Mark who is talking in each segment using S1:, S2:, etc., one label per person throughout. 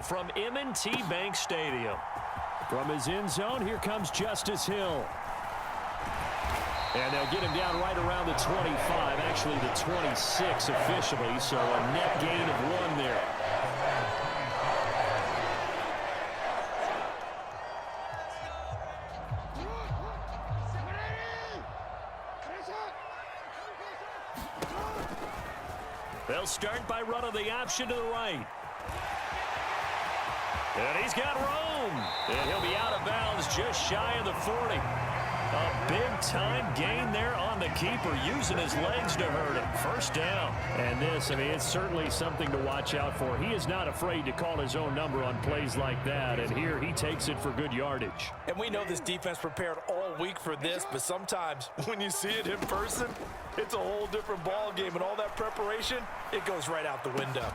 S1: from M&T Bank Stadium. From his end zone, here comes Justice Hill. And they'll get him down right around the 25, actually the 26 officially, so a net gain of 1 there. They'll start by running the option to the right. And he's got room. And he'll be out of bounds just shy of the 40. A big-time gain there on the keeper, using his legs to hurt him. First down. And this, I mean, it's certainly something to watch out for. He is not afraid to call his own number on plays like that. And here he takes it for good yardage.
S2: And we know this defense prepared all week for this, but sometimes when you see it in person, it's a whole different ball game. And all that preparation, it goes right out the window.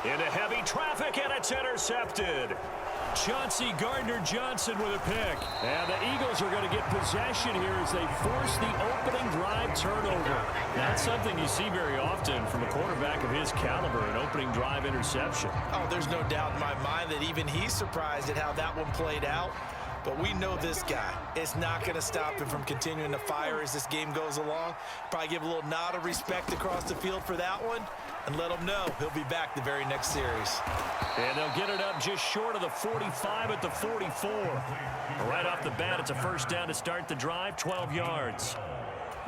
S1: Into heavy traffic, and it's intercepted. Chauncey Gardner-Johnson with a pick. And the Eagles are going to get possession here as they force the opening drive turnover. Not something you see very often from a quarterback of his caliber, an opening drive interception.
S2: Oh, there's no doubt in my mind that even he's surprised at how that one played out. But we know this guy. It's not going to stop him from continuing to fire as this game goes along. Probably give a little nod of respect across the field for that one and let him know he'll be back the very next series.
S1: And they'll get it up just short of the 45 at the 44. Right off the bat, it's a first down to start the drive, 12 yards.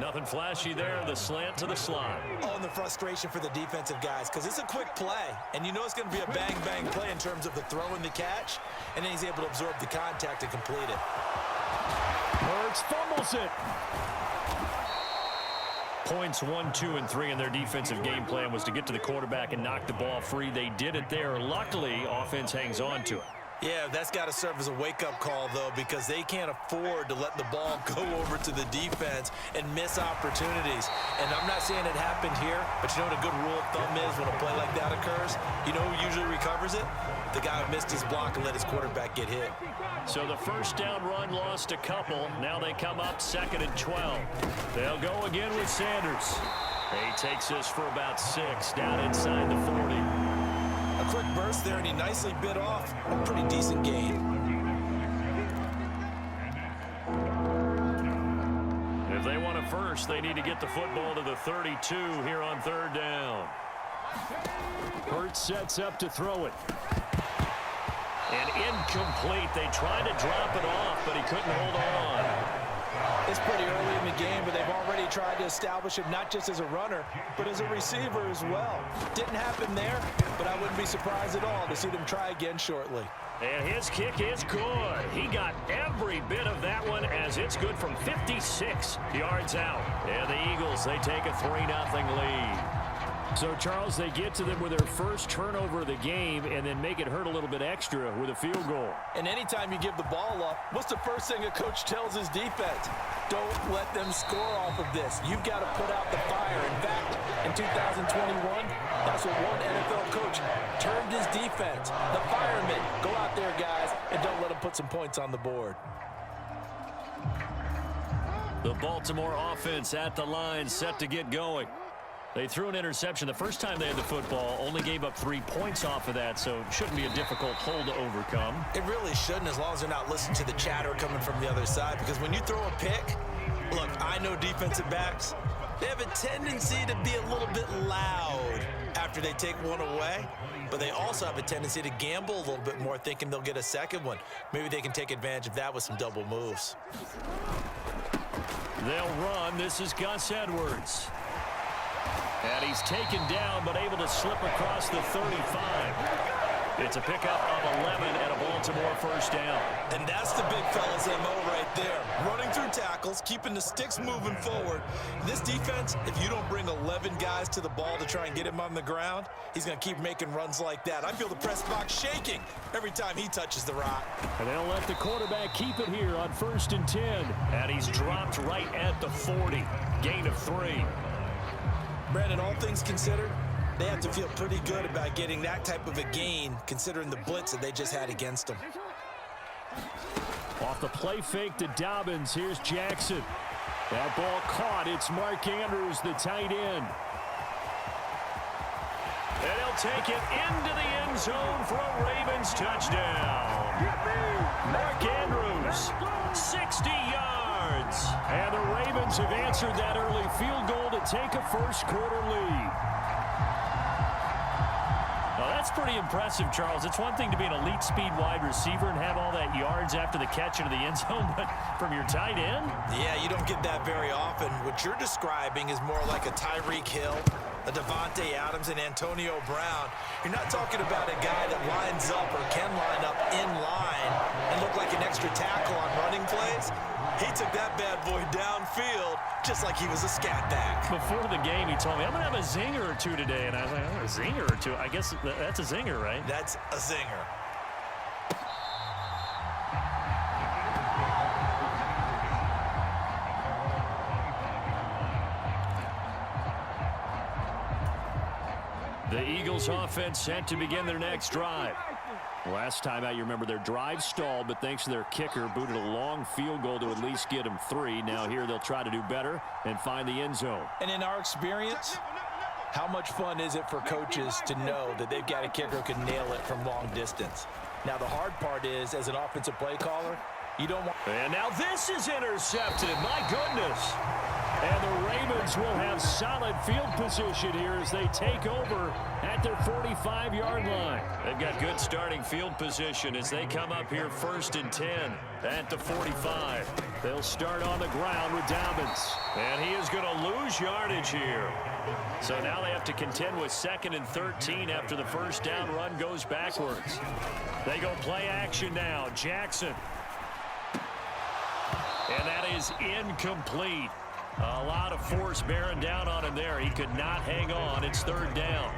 S1: Nothing flashy there, the slant to the slot.
S2: Oh, and the frustration for the defensive guys, because it's a quick play, and you know it's going to be a bang-bang play in terms of the throw and the catch, and then he's able to absorb the contact and complete it.
S1: Hurts fumbles it. Points 1, 2, and 3 in their defensive game plan was to get to the quarterback and knock the ball free. They did it there. Luckily, offense hangs on to it.
S2: Yeah, that's got to serve as a wake-up call, though, because they can't afford to let the ball go over to the defense and miss opportunities. And I'm not saying it happened here, but you know what a good rule of thumb is when a play like that occurs? You know who usually recovers it? The guy who missed his block and let his quarterback get hit.
S1: So the first down run lost a couple. Now they come up 2nd and 12. They'll go again with Sanders. He takes this for about 6, down inside the 40.
S2: A quick burst there, and he nicely bit off a pretty decent gain.
S1: If they want a first, they need to get the football to the 32 here on 3rd down. Hurts sets up to throw it. And incomplete. They tried to drop it off, but he couldn't hold on.
S2: It's pretty early in the game, but they've already tried to establish him not just as a runner, but as a receiver as well. Didn't happen there, but I wouldn't be surprised at all to see them try again shortly.
S1: And his kick is good. He got every bit of that one as it's good from 56 yards out. And the Eagles, they take a 3-0 lead. So, Charles, they get to them with their first turnover of the game and then make it hurt a little bit extra with a field goal.
S2: And anytime you give the ball up, what's the first thing a coach tells his defense? Don't let them score off of this. You've got to put out the fire. In fact, in 2021, that's what one NFL coach termed his defense. The firemen. Go out there, guys, and don't let them put some points on the board.
S1: The Baltimore offense at the line, set to get going. They threw an interception the first time they had the football, only gave up 3 points off of that, so it shouldn't be a difficult hole to overcome.
S2: It really shouldn't, as long as they're not listening to the chatter coming from the other side, because when you throw a pick, look, I know defensive backs, they have a tendency to be a little bit loud after they take one away, but they also have a tendency to gamble a little bit more, thinking they'll get a second one. Maybe they can take advantage of that with some double moves.
S1: They'll run. This is Gus Edwards. And he's taken down, but able to slip across the 35. It's a pickup of 11 and a Baltimore first down.
S2: And that's the big fella's MO right there. Running through tackles, keeping the sticks moving forward. This defense, if you don't bring 11 guys to the ball to try and get him on the ground, he's going to keep making runs like that. I feel the press box shaking every time he touches the rock.
S1: And they'll let the quarterback keep it here on 1st and 10. And he's dropped right at the 40. Gain of 3.
S2: Brandon, all things considered, they have to feel pretty good about getting that type of a gain, considering the blitz that they just had against them.
S1: Off the play fake to Dobbins, here's Jackson. That ball caught. It's Mark Andrews, the tight end. And he'll will take it into the end zone for a Ravens touchdown. Mark Andrews, 60 yards. And the Ravens have answered that early field goal to take a first-quarter lead. Well, that's pretty impressive, Charles. It's one thing to be an elite speed wide receiver and have all that yards after the catch into the end zone, but from your tight end?
S2: Yeah, you don't get that very often. What you're describing is more like a Tyreek Hill, a Devontae Adams, and Antonio Brown. You're not talking about a guy that lines up or can line up in line and look like an extra tackle on running plays. He took that bad boy downfield just like he was a scat back.
S1: Before the game, he told me, I'm going to have a zinger or two today. And I was like, oh, a zinger or two? I guess that's a zinger, right?
S2: That's a zinger.
S1: The Eagles offense set to begin their next drive. Last time out, you remember their drive stalled, but thanks to their kicker, booted a long field goal to at least get them 3. Now here they'll try to do better and find the end zone.
S2: And in our experience, how much fun is it for coaches to know that they've got a kicker who can nail it from long distance? Now the hard part is, as an offensive play caller, you don't want...
S1: And now this is intercepted. My goodness. And the Ravens will have solid field position here as they take over at their 45-yard line. They've got good starting field position as they come up here 1st and 10 at the 45. They'll start on the ground with Dobbins. And he is going to lose yardage here. So now they have to contend with 2nd and 13 after the first down run goes backwards. They go play action now. Jackson. And that is incomplete. A lot of force bearing down on him there. He could not hang on. It's 3rd down.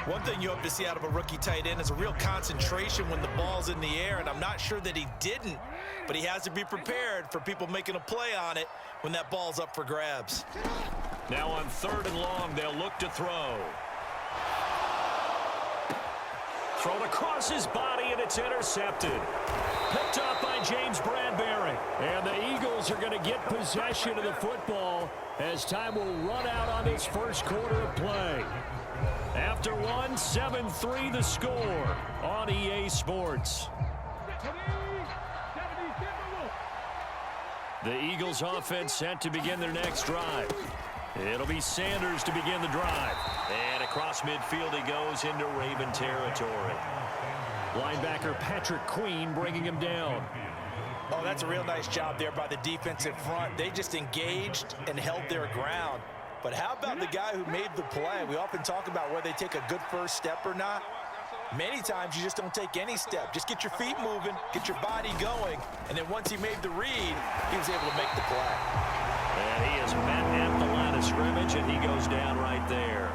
S2: One thing you hope to see out of a rookie tight end is a real concentration when the ball's in the air, and I'm not sure that he didn't, but he has to be prepared for people making a play on it when that ball's up for grabs.
S1: Now on 3rd and long, they'll look to throw. Thrown across his body, and it's intercepted. Picked up by James Bradbury. And the Eagles are going to get possession of the football as time will run out on this first quarter of play. After 7-3 the score on EA Sports. The Eagles offense set to begin their next drive. It'll be Sanders to begin the drive. And across midfield he goes into Raven territory. Linebacker Patrick Queen bringing him down.
S2: Oh, that's a real nice job there by the defensive front. They just engaged and held their ground. But how about the guy who made the play? We often talk about whether they take a good first step or not. Many times you just don't take any step. Just get your feet moving, get your body going, and then once he made the read, he was able to make the play.
S1: And he is met at the line of scrimmage, and he goes down right there.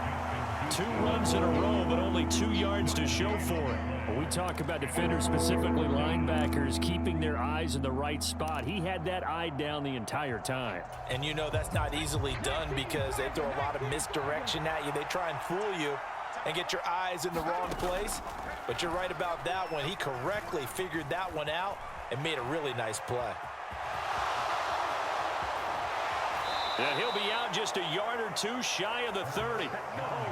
S1: 2 runs in a row, but only 2 yards to show for it. When we talk about defenders, specifically linebackers, keeping their eyes in the right spot, he had that eye down the entire time.
S2: And you know that's not easily done because they throw a lot of misdirection at you. They try and fool you and get your eyes in the wrong place. But you're right about that one. He correctly figured that one out and made a really nice play.
S1: And he'll be out just a yard or 2 shy of the 30.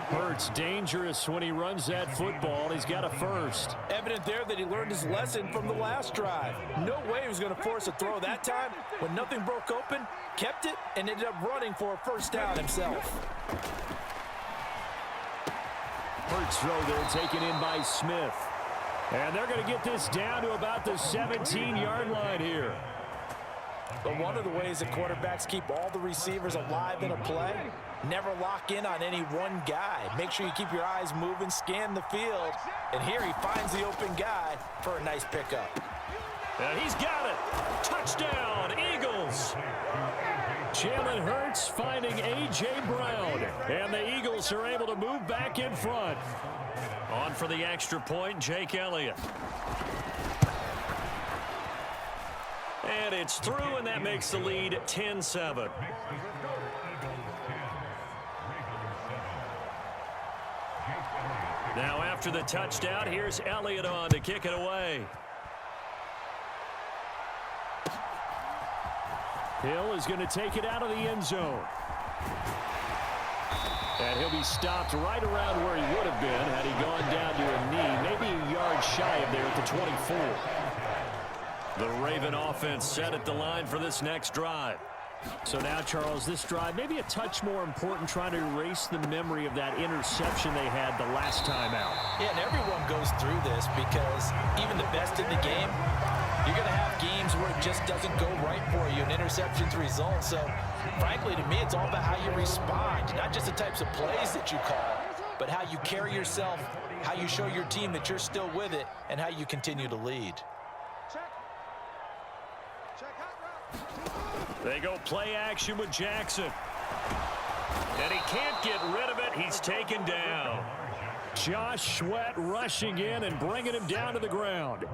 S1: Hurts dangerous when he runs that football. He's got a first.
S2: Evident there that he learned his lesson from the last drive. No way he was going to force a throw that time. When nothing broke open, kept it, and ended up running for a first down himself.
S1: Hurts throw there taken in by Smith. And they're going to get this down to about the 17-yard line here.
S2: But one of the ways that quarterbacks keep all the receivers alive in a play, never lock in on any one guy. Make sure you keep your eyes moving, scan the field. And here he finds the open guy for a nice pickup.
S1: And he's got it. Touchdown, Eagles. Jalen Hurts finding A.J. Brown. And the Eagles are able to move back in front. On for the extra point, Jake Elliott. And it's through, and that makes the lead 10-7. Now after the touchdown, here's Elliott on to kick it away. Hill is going to take it out of the end zone. And he'll be stopped right around where he would have been had he gone down to a knee, maybe a yard shy of there at the 24. The Raven offense set at the line for this next drive. So now, Charles, this drive maybe a touch more important, trying to erase the memory of that interception they had the last time out.
S2: Yeah, and everyone goes through this because even the best in the game, you're going to have games where it just doesn't go right for you, and interceptions result. So, frankly, to me, it's all about how you respond, not just the types of plays that you call, but how you carry yourself, how you show your team that you're still with it, and how you continue to lead.
S1: They go play action with Jackson. And he can't get rid of it. He's taken down. Josh Sweat rushing in and bringing him down to the ground.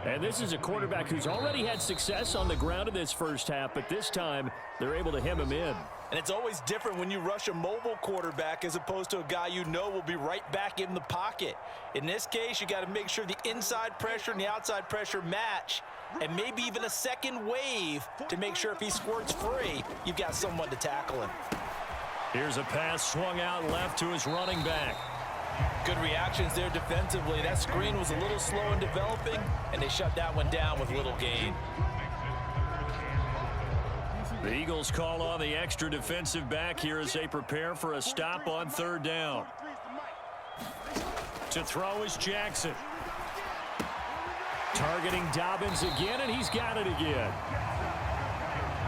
S1: And this is a quarterback who's already had success on the ground in this first half, but this time they're able to hem him in.
S2: And it's always different when you rush a mobile quarterback as opposed to a guy you know will be right back in the pocket. In this case, you got to make sure the inside pressure and the outside pressure match, and maybe even a second wave to make sure if he squirts free, you've got someone to tackle him.
S1: Here's a pass swung out left to his running back.
S2: Good reactions there defensively. That screen was a little slow in developing, and they shut that one down with little gain.
S1: The Eagles call on the extra defensive back here as they prepare for a stop on third down. To throw is Jackson. Targeting Dobbins again, and he's got it again.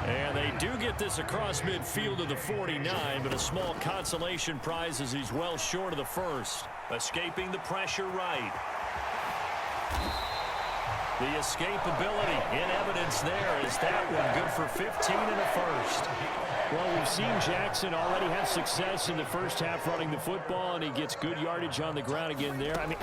S1: And they do get this across midfield to the 49, but a small consolation prize as he's well short of the first. Escaping the pressure right. The escapability in evidence there is that one good for 15 and a first. Well, we've seen Jackson already have success in the first half running the football, and he gets good yardage on the ground again there. I mean,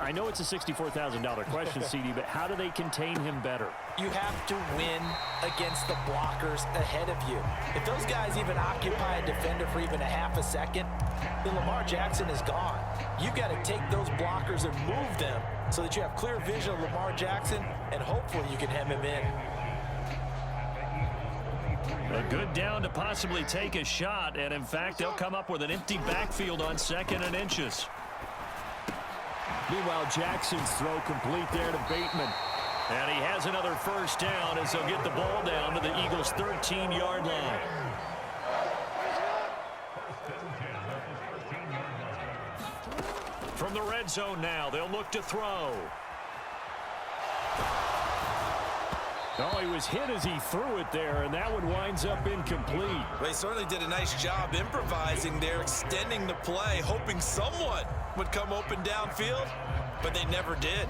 S1: I know it's a $64,000 question, CD, but how do they contain him better?
S2: You have to win against the blockers ahead of you. If those guys even occupy a defender for even a half a second, then Lamar Jackson is gone. You've got to take those blockers and move them so that you have clear vision of Lamar Jackson, and hopefully you can hem him in.
S1: A good down to possibly take a shot, and in fact, they'll come up with an empty backfield on 2nd and inches. Meanwhile, Jackson's throw complete there to Bateman. And he has another first down as they'll get the ball down to the Eagles' 13-yard line. From the red zone now, they'll look to throw. Oh, he was hit as he threw it there, and that one winds up incomplete.
S2: They certainly did a nice job improvising there, extending the play, hoping someone would come open downfield, but they never did.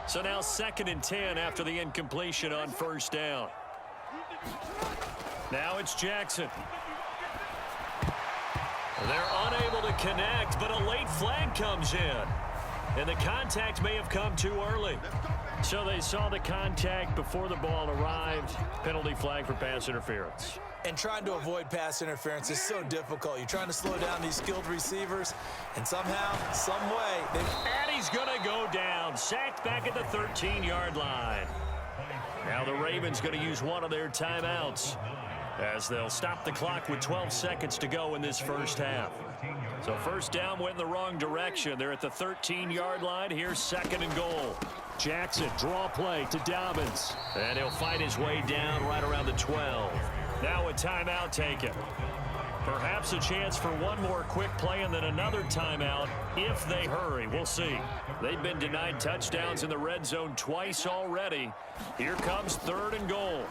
S1: So now 2nd and 10 after the incompletion on first down. Now it's Jackson. They're unable to connect, but a late flag comes in. And the contact may have come too early. So they saw the contact before the ball arrived. Penalty flag for pass interference.
S2: And trying to avoid pass interference is so difficult. You're trying to slow down these skilled receivers, and somehow, some way,
S1: and he's going to go down. Sacked back at the 13-yard line. Now the Ravens going to use one of their timeouts as they'll stop the clock with 12 seconds to go in this first half. So first down went in the wrong direction. They're at the 13-yard line. Here's 2nd and goal. Jackson, draw play to Dobbins. And he'll fight his way down right around the 12. Now a timeout taken. Perhaps a chance for one more quick play and then another timeout if they hurry. We'll see. They've been denied touchdowns in the red zone twice already. Here comes 3rd and goal.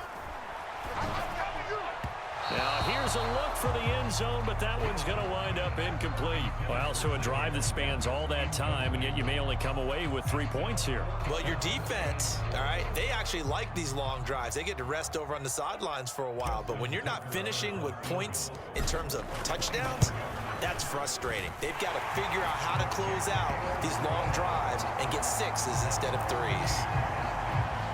S1: Now, here's a look for the end zone, but that one's going to wind up incomplete. Well, so a drive that spans all that time, and yet you may only come away with 3 points here.
S2: Well, your defense, all right, they actually like these long drives. They get to rest over on the sidelines for a while, but when you're not finishing with points in terms of touchdowns, that's frustrating. They've got to figure out how to close out these long drives and get 6s instead of 3s.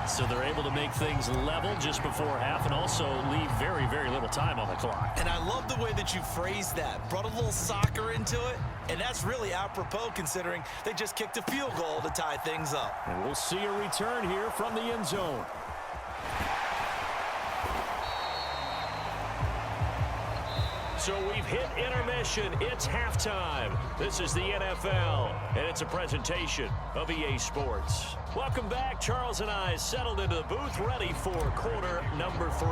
S1: So they're able to make things level just before half and also leave very, very little time on the clock.
S2: And I love the way that you phrased that. Brought a little soccer into it, and that's really apropos considering they just kicked a field goal to tie things up.
S1: And we'll see a return here from the end zone. So we've hit intermission. It's halftime. This is the NFL, and it's a presentation of EA Sports. Welcome back. Charles and I settled into the booth, ready for quarter number 3.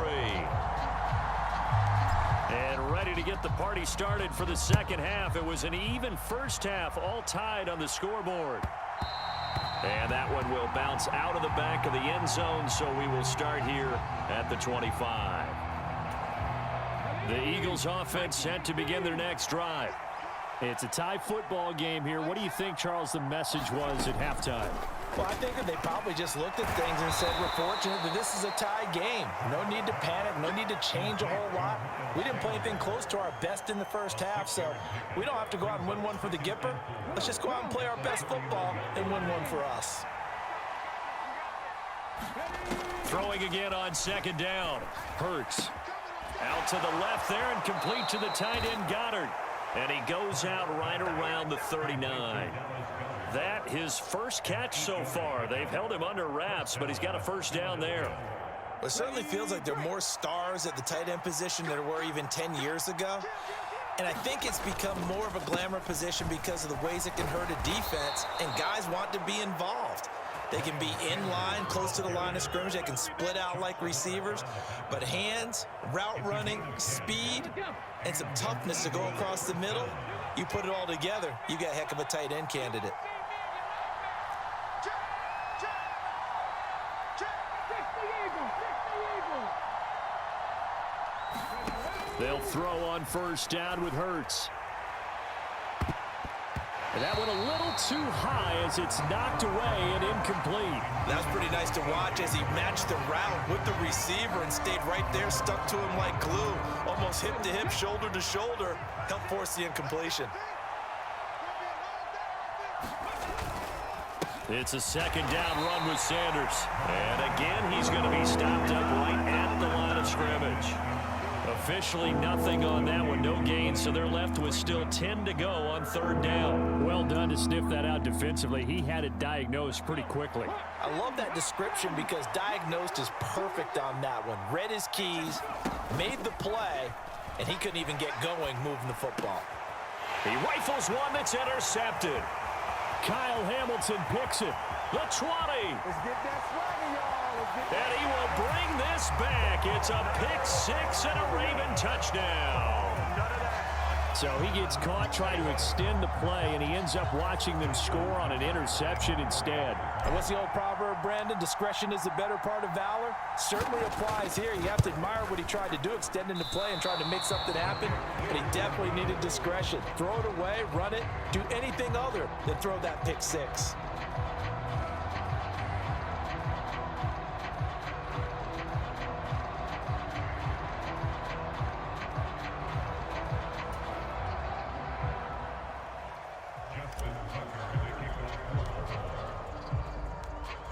S1: And ready to get the party started for the second half. It was an even first half, all tied on the scoreboard. And that one will bounce out of the back of the end zone, so we will start here at the 25. The Eagles offense set to begin their next drive. It's a tie football game here. What do you think, Charles, the message was at halftime?
S2: Well, I think that they probably just looked at things and said, we're fortunate that this is a tie game. No need to panic, no need to change a whole lot. We didn't play anything close to our best in the first half, so we don't have to go out and win one for the Gipper. Let's just go out and play our best football and win one for us.
S1: Throwing again on second down. Hurts. Out to the left there and complete to the tight end Goddard. And he goes out right around the 39. That his first catch so far. They've held him under wraps, but he's got a first down there.
S2: It certainly feels like there are more stars at the tight end position than there were even 10 years ago. And I think it's become more of a glamour position because of the ways it can hurt a defense, and guys want to be involved. They can be in line, close to the line of scrimmage. They can split out like receivers. But hands, route running, speed, and some toughness to go across the middle, you put it all together, you got a heck of a tight end candidate.
S1: They'll throw on first down with Hurts. And that went a little too high as it's knocked away and incomplete.
S2: That's pretty nice to watch as he matched the route with the receiver and stayed right there, stuck to him like glue, almost hip to hip, shoulder to shoulder, helped force the incompletion.
S1: It's a second down run with Sanders. And again, he's going to be stopped up right at the line of scrimmage. Officially nothing on that one, no gain, so they're left with still 10 to go on third down. Well done to sniff that out defensively. He had it diagnosed pretty quickly.
S2: I love that description because diagnosed is perfect on that one. Read his keys, made the play, and he couldn't even get going moving the football.
S1: He rifles one that's intercepted. Kyle Hamilton picks it. The 20.
S3: Let's get that swagger, y'all.
S1: And he will bring this back. It's a pick 6 and a Raven touchdown. So he gets caught trying to extend the play, and he ends up watching them score on an interception instead.
S2: And what's the old proverb, Brandon? Discretion is the better part of valor. Certainly applies here. You have to admire what he tried to do, extending the play and trying to make something happen. But he definitely needed discretion. Throw it away, run it, do anything other than throw that pick 6.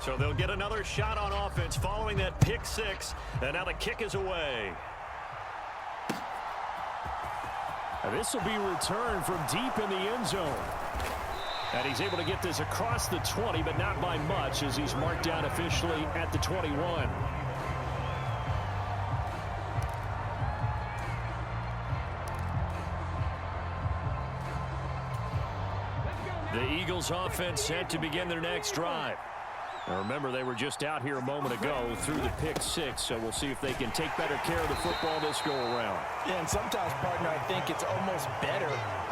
S1: So they'll get another shot on offense following that pick 6. And now the kick is away. This will be returned from deep in the end zone. And he's able to get this across the 20, but not by much as he's marked down officially at the 21. The Eagles offense set to begin their next drive. Now remember, they were just out here a moment ago through the pick 6, so we'll see if they can take better care of the football this go-around.
S2: Yeah, and sometimes, partner, I think it's almost better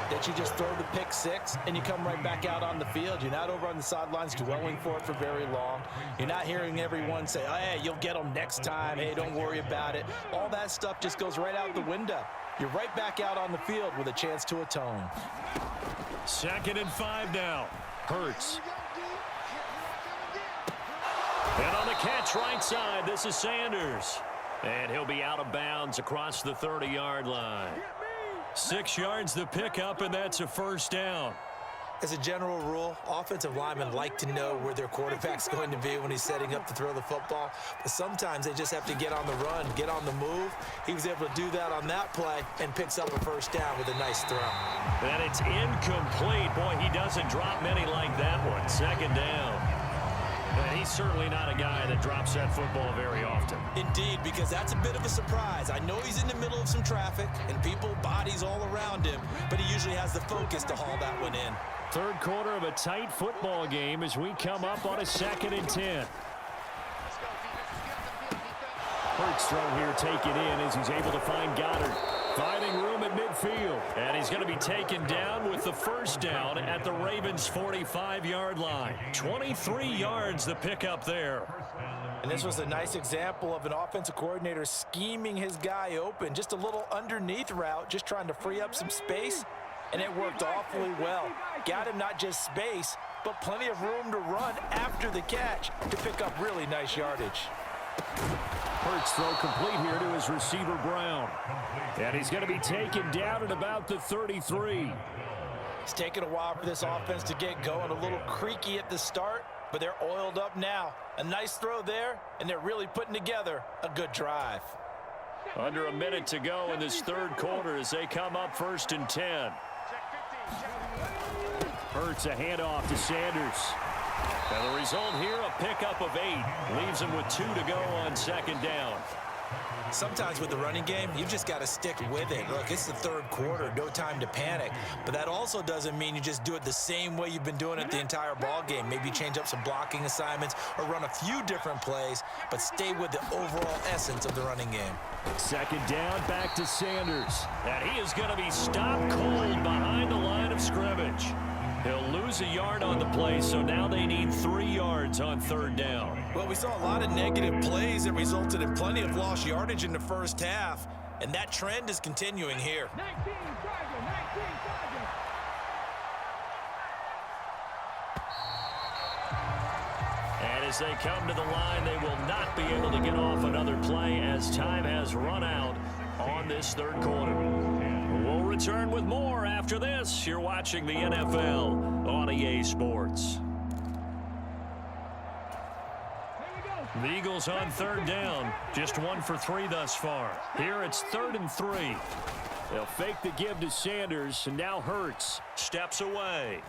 S2: that you just throw the pick 6 and you come right back out on the field. You're not over on the sidelines dwelling for it for very long. You're not hearing everyone say, oh, hey, you'll get them next time. Hey, don't worry about it. All that stuff just goes right out the window. You're right back out on the field with a chance to atone.
S1: 2nd and 5 now. Hurts. And on the catch right side, this is Sanders. And he'll be out of bounds across the 30-yard line. 6 yards the pickup, and that's a first down.
S2: As a general rule, offensive linemen like to know where their quarterback's going to be when he's setting up to throw the football. But sometimes they just have to get on the run, get on the move. He was able to do that on that play and picks up a first down with a nice throw.
S1: And it's incomplete. Boy, he doesn't drop many like that one. 2nd down. And he's certainly not a guy that drops that football very often.
S2: Indeed, because that's a bit of a surprise. I know he's in the middle of some traffic and people, bodies all around him, but he usually has the focus to haul that one in.
S1: Third quarter of a tight football game as we come up on a 2nd and 10. Hurts throw here taken in as he's able to find Goddard. Finding room at midfield. And he's going to be taken down with the first down at the Ravens' 45-yard line. 23 yards the pickup there.
S2: And this was a nice example of an offensive coordinator scheming his guy open. Just a little underneath route, just trying to free up some space. And it worked awfully well. Got him not just space, but plenty of room to run after the catch to pick up really nice yardage.
S1: Hurts throw complete here to his receiver, Brown. And he's going to be taken down at about the 33.
S2: It's taken a while for this offense to get going. A little creaky at the start, but they're oiled up now. A nice throw there, and they're really putting together a good drive.
S1: Under a minute to go in this third quarter as they come up 1st and 10. Hurts a handoff to Sanders. And the result here, a pickup of 8. Leaves him with 2 to go on 2nd down.
S2: Sometimes with the running game, you just got to stick with it. Look, it's the third quarter, no time to panic. But that also doesn't mean you just do it the same way you've been doing it the entire ball game. Maybe change up some blocking assignments or run a few different plays, but stay with the overall essence of the running game.
S1: 2nd down, back to Sanders. And he is going to be stopped cold behind the line of scrimmage. He'll lose a yard on the play, so now they need 3 yards on 3rd down.
S2: Well, we saw a lot of negative plays that resulted in plenty of lost yardage in the first half, and that trend is continuing here.
S3: 19
S1: And as they come to the line, they will not be able to get off another play as time has run out on this third quarter. We'll return with more after this. You're watching the NFL on EA Sports. The Eagles on 3rd down. Just 1 for 3 thus far. Here it's 3rd and 3. They'll fake the give to Sanders, and now Hurts steps away.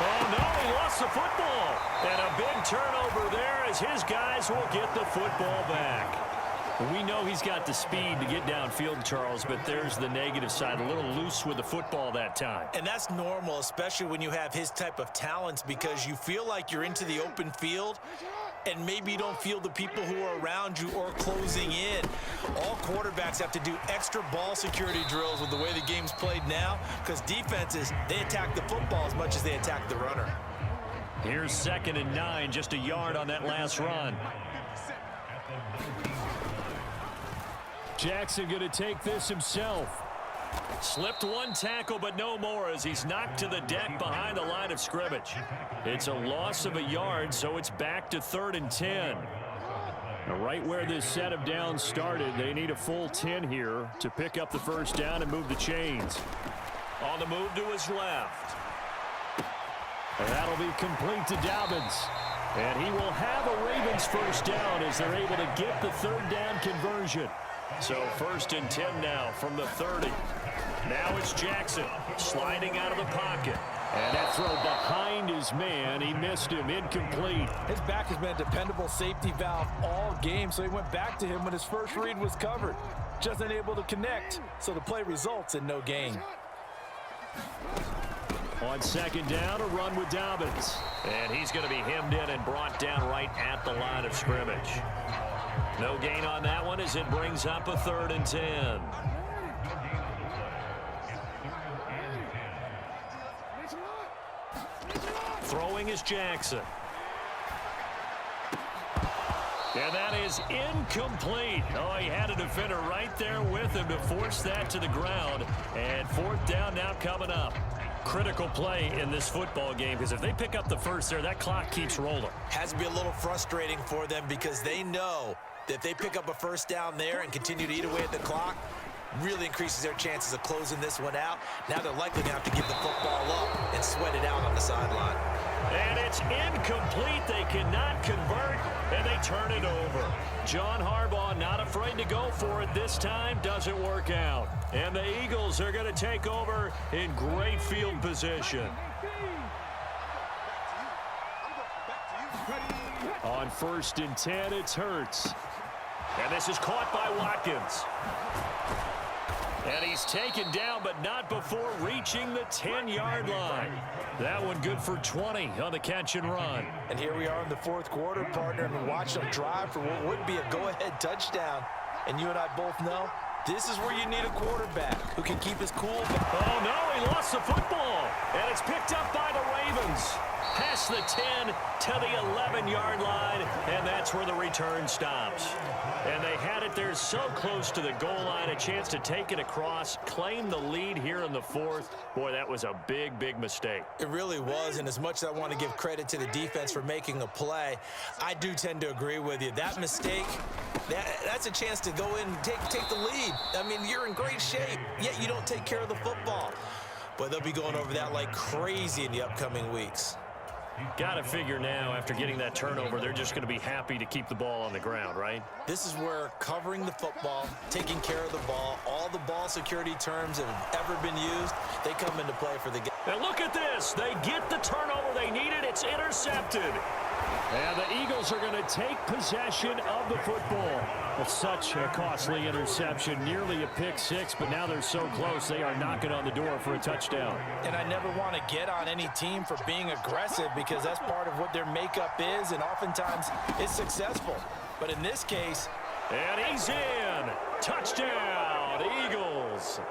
S1: Oh, no, he lost the football. And a big turnover there as his guys will get the football back. We know he's got the speed to get downfield, Charles, but there's the negative side. A little loose with the football that time.
S2: And that's normal, especially when you have his type of talents, because you feel like you're into the open field and maybe you don't feel the people who are around you or closing in. All quarterbacks have to do extra ball security drills with the way the game's played now, because defenses, they attack the football as much as they attack the runner.
S1: Here's 2nd and 9, just a yard on that last run. Jackson going to take this himself. Slipped one tackle, but no more as he's knocked to the deck behind the line of scrimmage. It's a loss of a yard, so it's back to 3rd and 10. Now, right where this set of downs started, they need a full 10 here to pick up the first down and move the chains. On the move to his left. And that'll be complete to Dobbins. And he will have a Ravens first down as they're able to get the 3rd down conversion. So 1st and 10 now from the 30. Now it's Jackson sliding out of the pocket. And that throw behind his man. He missed him. Incomplete.
S4: His back has been a dependable safety valve all game, so he went back to him when his first read was covered. Just unable to connect, so the play results in no gain.
S1: On 2nd down, a run with Dobbins. And he's going to be hemmed in and brought down right at the line of scrimmage. No gain on that one as it brings up a 3rd and 10. Throwing is Jackson. And that is incomplete. Oh, he had a defender right there with him to force that to the ground. And 4th down now coming up. Critical play in this football game, because if they pick up the first there, that clock keeps rolling.
S2: Has to be a little frustrating for them because they know that if they pick up a first down there and continue to eat away at the clock, really increases their chances of closing this one out. Now they're likely to have to give the football up and sweat it out on the sideline.
S1: And it's incomplete. They cannot convert, and they turn it over. John Harbaugh not afraid to go for it this time. Doesn't work out. And the Eagles are going to take over in great field position. On 1st and 10, it's Hurts. And this is caught by Watkins. And he's taken down, but not before reaching the 10-yard line. That one good for 20 on the catch and run.
S4: And here we are in the fourth quarter, partner, and watch them drive for what would be a go-ahead touchdown. And you and I both know this is where you need a quarterback who can keep his cool.
S1: Oh, no, he lost the football. And it's picked up by the Ravens. Past the 10 to the 11-yard line, and that's where the return stops. And they had it there so close to the goal line, a chance to take it across, claim the lead here in the fourth. Boy, that was a big, big mistake.
S2: It really was, and as much as I want to give credit to the defense for making a play, I do tend to agree with you. That mistake, that's a chance to go in and take the lead. I mean, you're in great shape, yet you don't take care of the football. But they'll be going over that like crazy in the upcoming weeks.
S1: Got to figure now, after getting that turnover, they're just going to be happy to keep the ball on the ground, right?
S2: This is where covering the football, taking care of the ball, all the ball security terms that have ever been used, they come into play for the game.
S1: And look at this. They get the turnover they needed. It's intercepted. And the Eagles are going to take possession of the football. It's such a costly interception, nearly a pick six, but now they're so close they are knocking on the door for a touchdown.
S4: And I never want to get on any team for being aggressive because that's part of what their makeup is, and oftentimes it's successful. But in this case,
S1: and he's in. Touchdown, Eagles.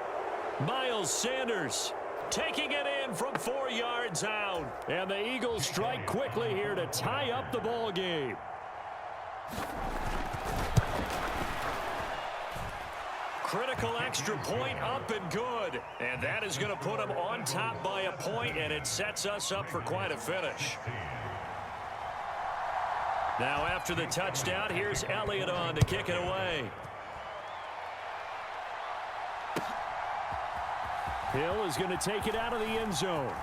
S1: Miles Sanders taking it in from 4 yards out. And the Eagles strike quickly here to tie up the ball game. Critical extra point up and good. And that is going to put them on top by a point, and it sets us up for quite a finish. Now after the touchdown, here's Elliott on to kick it away. Hill is going to take it out of the end zone.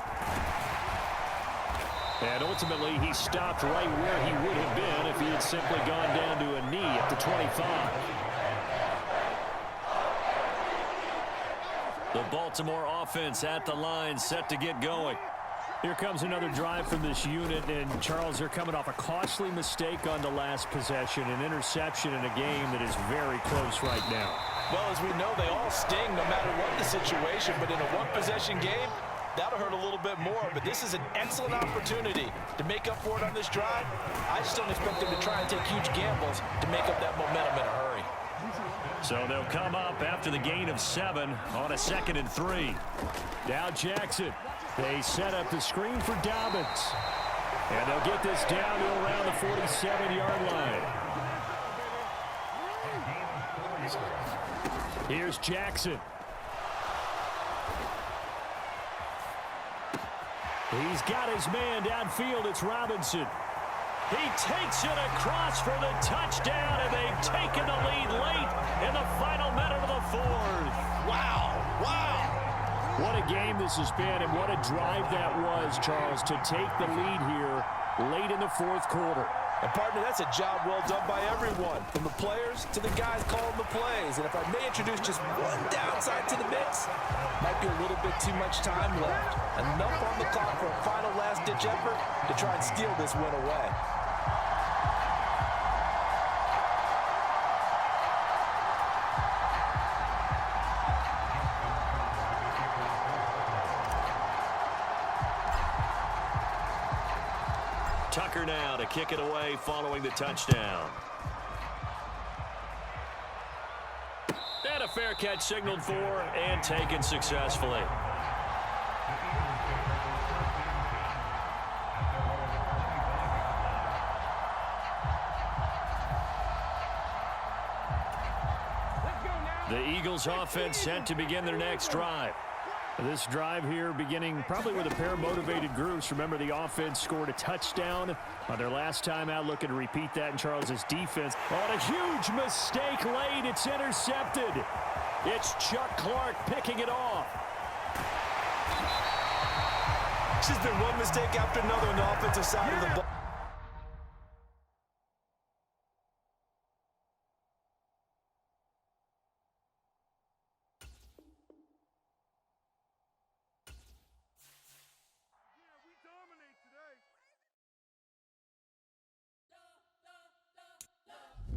S1: And ultimately, he stopped right where he would have been if he had simply gone down to a knee at the 25. The Baltimore offense at the line, set to get going. Here comes another drive from this unit, and Charles, they're coming off a costly mistake on the last possession, an interception in a game that is very close right now.
S4: well, as we know, they all sting no matter what the situation, but in a one-possession game, that'll hurt a little bit more, but this is an excellent opportunity to make up for it on this drive. I just don't expect them to try and take huge gambles to make up that momentum in a hurry.
S1: So they'll come up after the gain of 7 on a 2nd and 3. Now Jackson. They set up the screen for Dobbins. And they'll get this down to around the 47-yard line. Here's Jackson. He's got his man downfield. It's Robinson. He takes it across for the touchdown, and they've taken the lead late in the final minute of the 4th.
S2: Wow, wow.
S1: What a game this has been, and what a drive that was, Charles, to take the lead here late in the 4th quarter.
S4: And, partner, that's a job well done by everyone, from the players to the guys calling the plays. And if I may introduce just one downside to the mix, might be a little bit too much time left. Enough on the clock for a final last-ditch effort to try and steal this win away.
S1: Tucker now to kick it away following the touchdown. And a fair catch signaled for and taken successfully. The Eagles offense set to begin their next drive. This drive here beginning probably with a pair of motivated groups. Remember, the offense scored a touchdown on their last time out, looking to repeat that in Charles's defense. On a huge mistake late, it's intercepted. It's Chuck Clark picking it off.
S2: It's just been one mistake after another on the offensive side of the ball.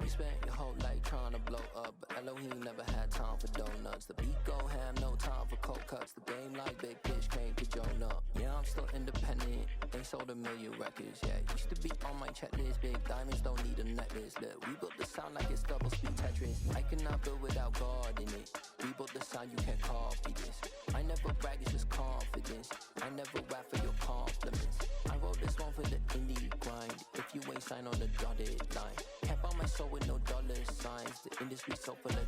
S5: spent your whole life trying to blow up, but Elohim never had time for donuts. The beat go ham, no time for cold cuts. The game like big fish came to Jonah. Yeah, I'm still independent. They sold 1 million records. Yeah, used to be on my checklist. Big diamonds don't need a necklace. Look, we built the sound like it's double speed Tetris. I cannot build without God in it. We built the sound, you can't copy this. I never brag, it's just confidence. I never rap for your compliments. I wrote this one for the indie grind. If you ain't signed on the dotted line, can't buy my soul with no dollar signs. The industry so full of